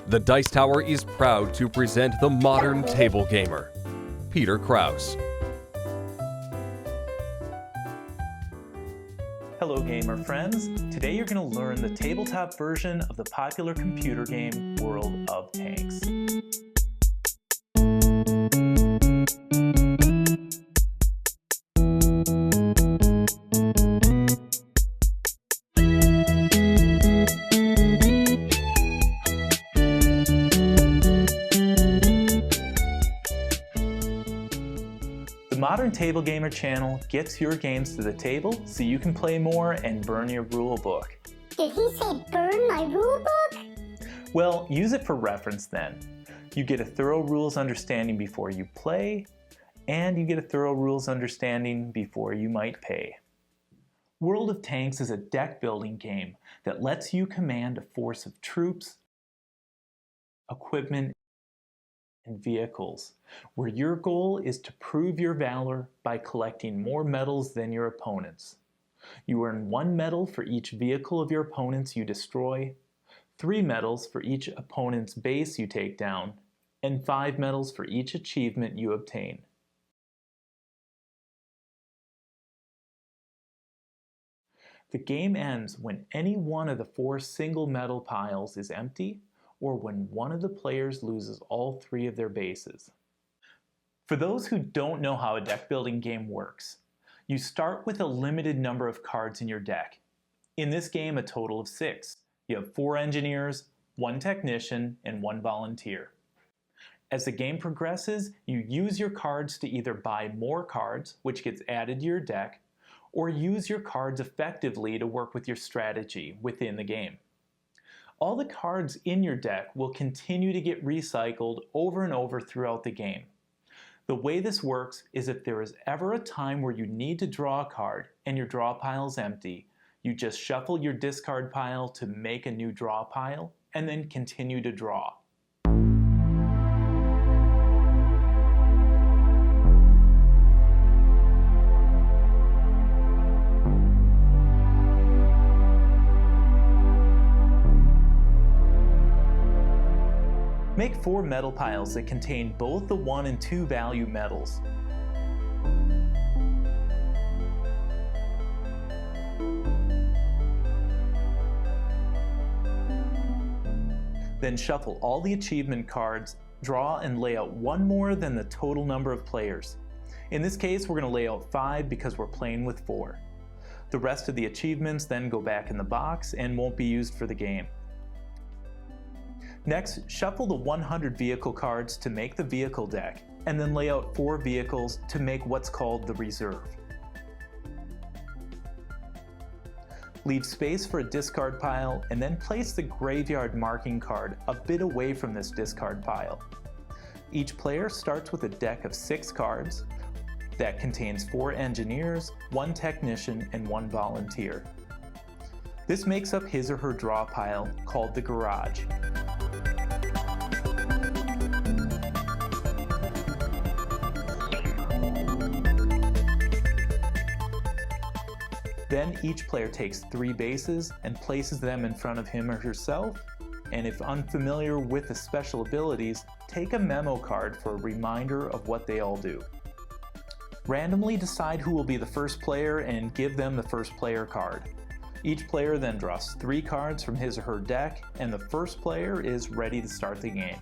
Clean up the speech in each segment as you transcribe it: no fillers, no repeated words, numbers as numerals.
The Dice Tower is proud to present the modern table gamer, Peter Krause. Hello gamer friends, today you're going to learn the tabletop version of the popular computer game World of Tanks. The Modern Table Gamer channel gets your games to the table so you can play more and burn your rule book. Did he say burn my rule book? Well, use it for reference then. You get a thorough rules understanding before you play, and you get a thorough rules understanding before you might pay. World of Tanks is a deck building game that lets you command a force of troops, equipment, and vehicles, where your goal is to prove your valor by collecting more medals than your opponents. You earn 1 medal for each vehicle of your opponents you destroy, 3 medals for each opponent's base you take down, and 5 medals for each achievement you obtain. The game ends when any one of the 4 single medal piles is empty, or when one of the players loses all 3 of their bases. For those who don't know how a deck building game works, you start with a limited number of cards in your deck. In this game, a total of 6. You have 4 engineers, 1 technician, and 1 volunteer. As the game progresses, you use your cards to either buy more cards, which gets added to your deck, or use your cards effectively to work with your strategy within the game. All the cards in your deck will continue to get recycled over and over throughout the game. The way this works is if there is ever a time where you need to draw a card and your draw pile is empty, you just shuffle your discard pile to make a new draw pile and then continue to draw. Make 4 medal piles that contain both the 1 and 2 value medals. Then shuffle all the achievement cards, draw and lay out 1 more than the total number of players. In this case, we're going to lay out 5 because we're playing with 4. The rest of the achievements then go back in the box and won't be used for the game. Next, shuffle the 100 vehicle cards to make the vehicle deck, and then lay out 4 vehicles to make what's called the reserve. Leave space for a discard pile, and then place the graveyard marking card a bit away from this discard pile. Each player starts with a deck of 6 cards that contains 4 engineers, 1 technician, and 1 volunteer. This makes up his or her draw pile, called the garage. Then each player takes 3 bases and places them in front of him or herself, and if unfamiliar with the special abilities, take a memo card for a reminder of what they all do. Randomly decide who will be the first player and give them the first player card. Each player then draws 3 cards from his or her deck, and the first player is ready to start the game.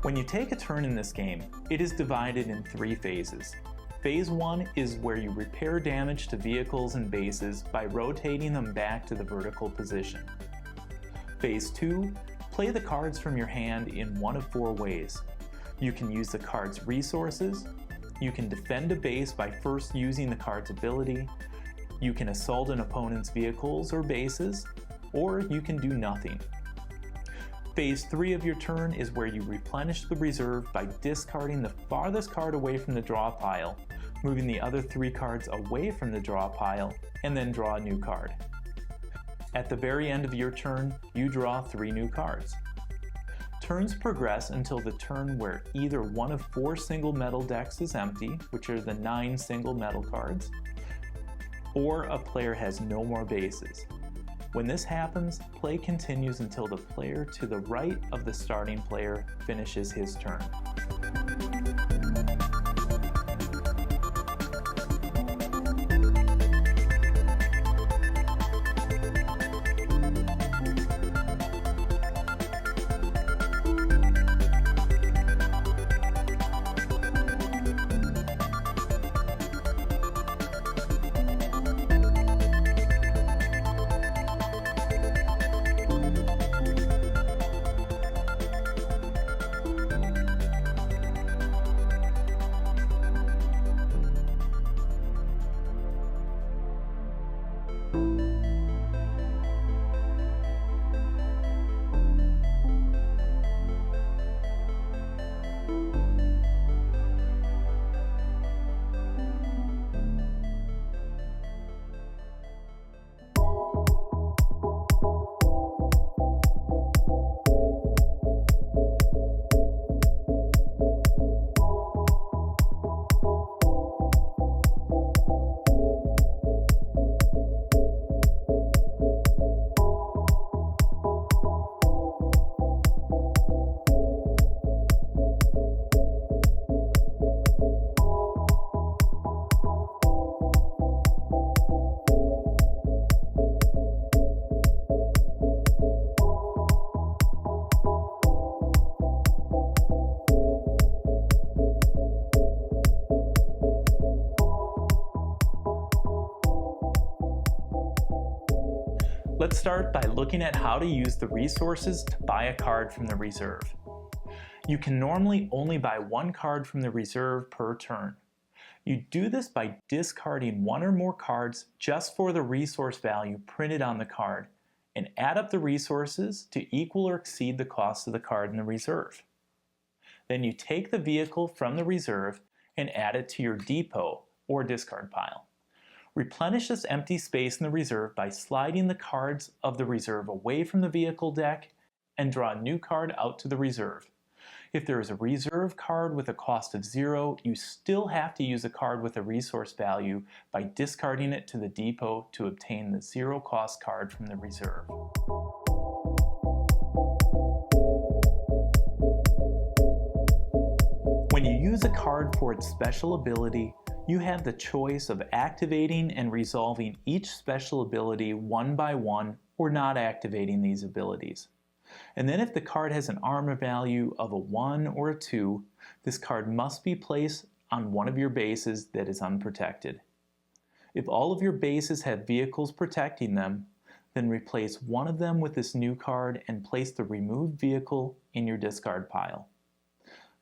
When you take a turn in this game, it is divided in 3 phases. Phase 1 is where you repair damage to vehicles and bases by rotating them back to the vertical position. Phase 2, play the cards from your hand in one of 4 ways. You can use the card's resources, you can defend a base by first using the card's ability, you can assault an opponent's vehicles or bases, or you can do nothing. Phase 3 of your turn is where you replenish the reserve by discarding the farthest card away from the draw pile, moving the other 3 cards away from the draw pile, and then draw a new card. At the very end of your turn, you draw 3 new cards. Turns progress until the turn where either one of 4 single medal decks is empty, which are the 9 single medal cards, or a player has no more bases. When this happens, play continues until the player to the right of the starting player finishes his turn. Let's start by looking at how to use the resources to buy a card from the reserve. You can normally only buy one card from the reserve per turn. You do this by discarding one or more cards just for the resource value printed on the card and add up the resources to equal or exceed the cost of the card in the reserve. Then you take the vehicle from the reserve and add it to your depot or discard pile. Replenish this empty space in the reserve by sliding the cards of the reserve away from the vehicle deck and draw a new card out to the reserve. If there is a reserve card with a cost of 0, you still have to use a card with a resource value by discarding it to the depot to obtain the 0 cost card from the reserve. When you use a card for its special ability, you have the choice of activating and resolving each special ability one by one or not activating these abilities. And then if the card has an armor value of a 1 or a 2, this card must be placed on one of your bases that is unprotected. If all of your bases have vehicles protecting them, then replace one of them with this new card and place the removed vehicle in your discard pile.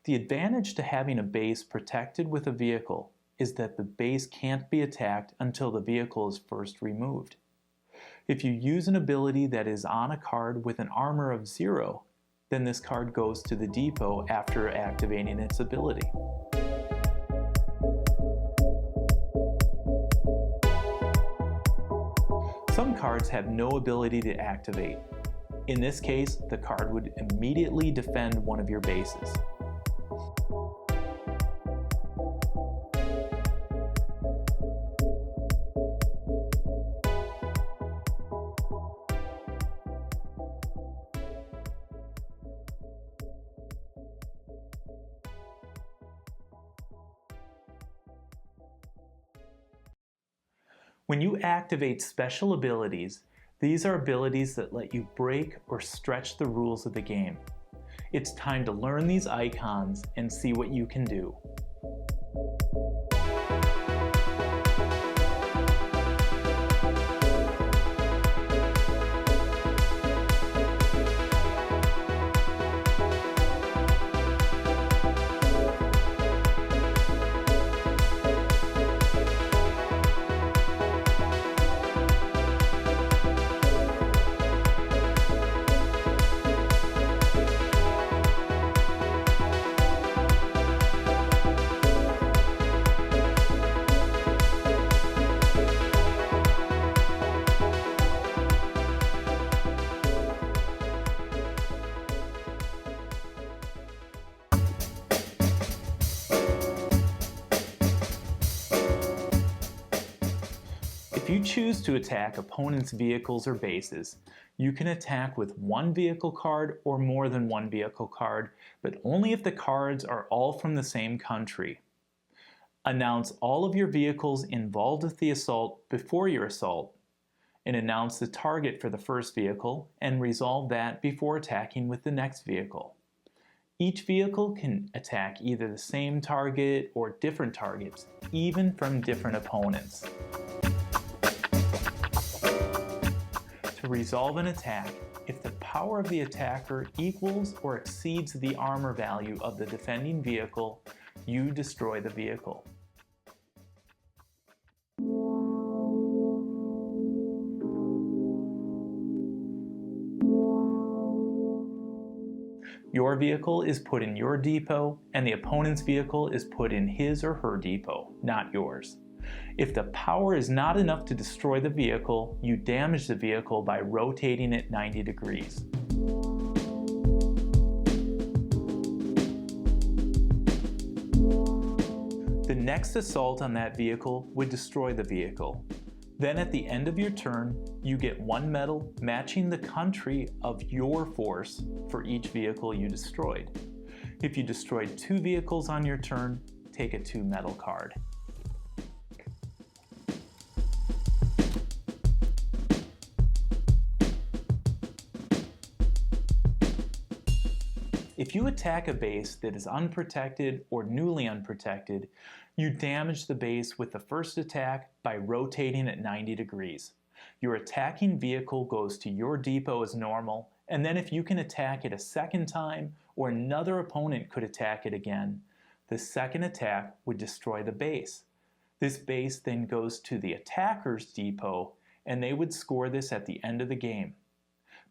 The advantage to having a base protected with a vehicle is that the base can't be attacked until the vehicle is first removed. If you use an ability that is on a card with an armor of 0, then this card goes to the depot after activating its ability. Some cards have no ability to activate. In this case, the card would immediately defend one of your bases. When you activate special abilities, these are abilities that let you break or stretch the rules of the game. It's time to learn these icons and see what you can do. If you choose to attack opponents' vehicles or bases, you can attack with one vehicle card or more than one vehicle card, but only if the cards are all from the same country. Announce all of your vehicles involved with the assault before your assault, and announce the target for the first vehicle and resolve that before attacking with the next vehicle. Each vehicle can attack either the same target or different targets, even from different opponents. To resolve an attack, if the power of the attacker equals or exceeds the armor value of the defending vehicle, you destroy the vehicle. Your vehicle is put in your depot, and the opponent's vehicle is put in his or her depot, not yours. If the power is not enough to destroy the vehicle, you damage the vehicle by rotating it 90 degrees. The next assault on that vehicle would destroy the vehicle. Then at the end of your turn, you get one medal matching the country of your force for each vehicle you destroyed. If you destroyed 2 vehicles on your turn, take a 2 medal card. If you attack a base that is unprotected or newly unprotected, you damage the base with the first attack by rotating it 90 degrees. Your attacking vehicle goes to your depot as normal, and then if you can attack it a second time or another opponent could attack it again, the second attack would destroy the base. This base then goes to the attacker's depot, and they would score this at the end of the game.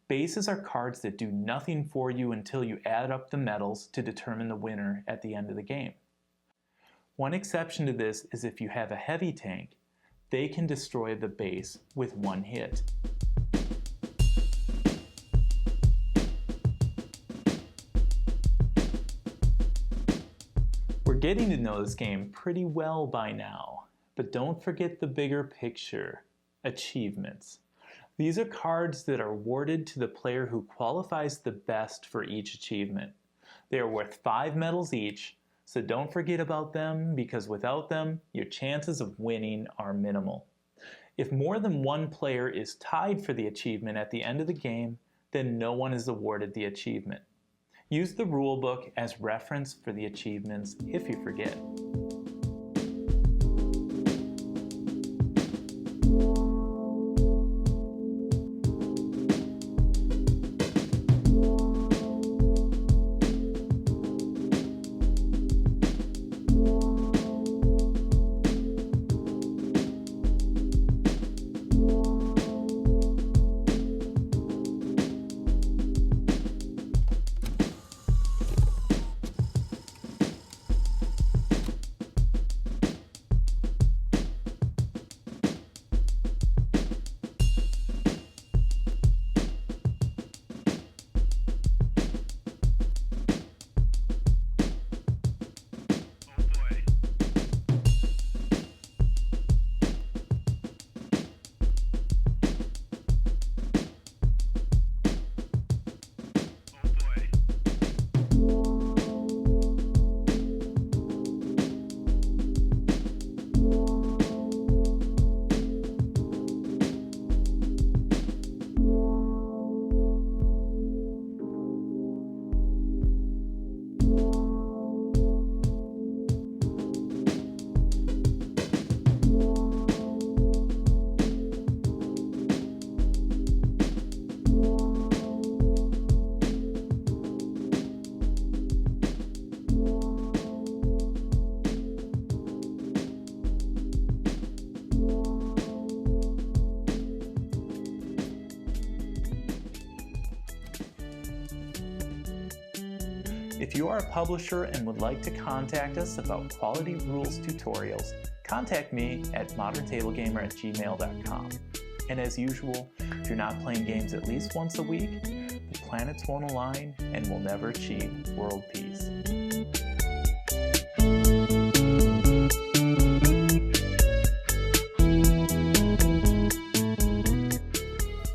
Bases are cards that do nothing for you until you add up the medals to determine the winner at the end of the game. One exception to this is if you have a heavy tank, they can destroy the base with one hit. We're getting to know this game pretty well by now, but don't forget the bigger picture: achievements. These are cards that are awarded to the player who qualifies the best for each achievement. They are worth 5 medals each, so don't forget about them because without them, your chances of winning are minimal. If more than one player is tied for the achievement at the end of the game, then no one is awarded the achievement. Use the rulebook as reference for the achievements if you forget. If you are a publisher and would like to contact us about quality rules tutorials, contact me at moderntablegamer@gmail.com. And as usual, if you're not playing games at least once a week, the planets won't align and we'll never achieve world peace.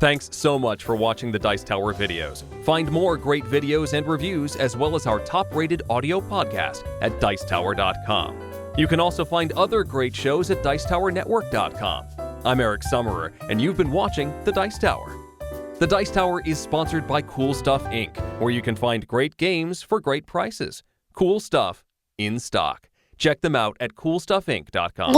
Thanks so much for watching the Dice Tower videos. Find more great videos and reviews as well as our top-rated audio podcast at Dicetower.com. You can also find other great shows at Dicetowernetwork.com. I'm Eric Summerer, and you've been watching The Dice Tower. The Dice Tower is sponsored by Cool Stuff Inc., where you can find great games for great prices. Cool stuff in stock. Check them out at CoolStuffInc.com.